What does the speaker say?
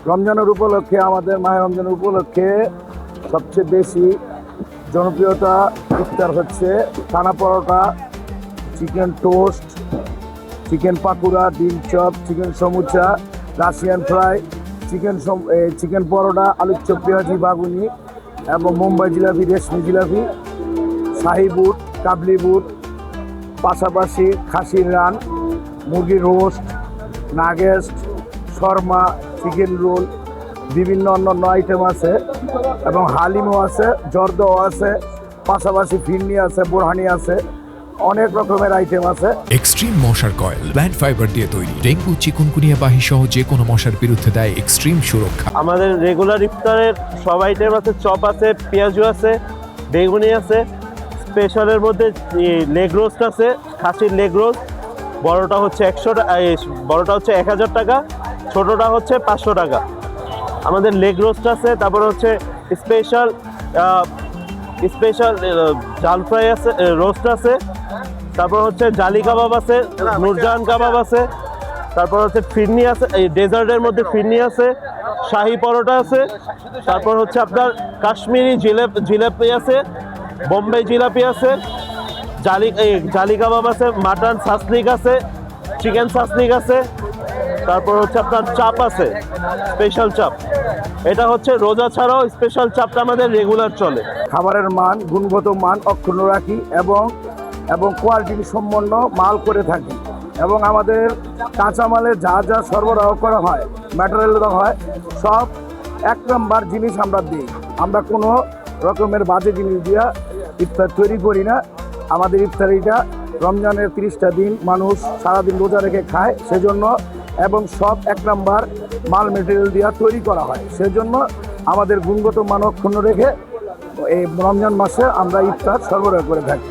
রমজানের উপলক্ষে আমাদের মাহে রমজানের উপলক্ষে সবচেয়ে বেশি জনপ্রিয়তা ইফতার হচ্ছে ছানা paratha, chicken toast, chicken pakora, ডিম chop, chicken samucha, Russian fry, chicken paratha, আলুর চপ, পেঁয়াজি, বাগুনি এবং মুম্বাই জিলাপি, রেশমি জিলাপি, শাহি বুট, কাবলি বুট, পাশাপাশি খাসির রান, মুরগির roast, nuggets, Sharma, chicken roll, বিভিন্ন অন্যান্য আইটেম আছে এবং হালিমও আছে, জর্দাও আছে, পাশাপাশি ফিরনি আছে, বোরহানি আছে, অনেক রকমের আইটেম আছে। এক্সট্রিম মশার কয়েল প্ল্যান্ট ফাইবার দিয়ে তৈরি, ডেঙ্গু, চিকুনগুনিয়া বাহি সহ যে কোনো মশার বিরুদ্ধে দেয় এক্সট্রিম সুরক্ষা। আমাদের রেগুলার ইফতারের সব আইটেম আছে, চপ আছে, পেঁয়াজু আছে, বেগুনি আছে, স্পেশালের মধ্যে লেগ রোস্ট আছে, খাসির লেগ রোস্ট, বড়টা হচ্ছে 1000 টাকা, ছোটোটা হচ্ছে 500 টাকা। আমাদের লেগ রোস্ট আছে, তারপর হচ্ছে স্পেশাল জাল ফ্রাই আছে, রোস্ট আছে, তারপর হচ্ছে জালি কাবাব আছে, নুরজাহান কাবাব আছে, তারপর হচ্ছে ফিরনি আছে, এই ডেজার্টের মধ্যে ফিরনি আছে, শাহি পরোটা আছে, তারপর হচ্ছে আপনার কাশ্মীরি জিলাপি আছে, বোম্বে জিলাপি আছে, জালি কাবাব আছে, মাটন সাসলিক আছে, চিকেন সাসলিক আছে, তারপর হচ্ছে আপনার চাপ আছে, স্পেশাল চাপ। এটা হচ্ছে রোজা ছাড়াও স্পেশাল চাপটা আমাদের রেগুলার চলে। খাবারের মান, গুণগত মান অক্ষুণ্ণ রাখি এবং কোয়ালিটি সম্পন্ন মাল করে থাকি এবং আমাদের কাঁচামালে যা যা সরবরাহ করা হয়, ম্যাটেরিয়াল দেওয়া হয়, সব 1 নম্বর জিনিস আমরা দিই। আমরা কোনো রকমের বাজে জিনিস দিয়ে ইফতার তৈরি করি না। আমাদের ইফতারিটা রমজানের 30টা দিন মানুষ সারাদিন রোজা রেখে খায়, সেজন্য এবং সব 1 নম্বর মাল মেটেরিয়াল দিয়ে তৈরি করা হয়, সেজন্য আমাদের গুণগত মান অক্ষুণ্ণ রেখে এই রমজান মাসে আমরা ইফতার সরবরাহ করে থাকি।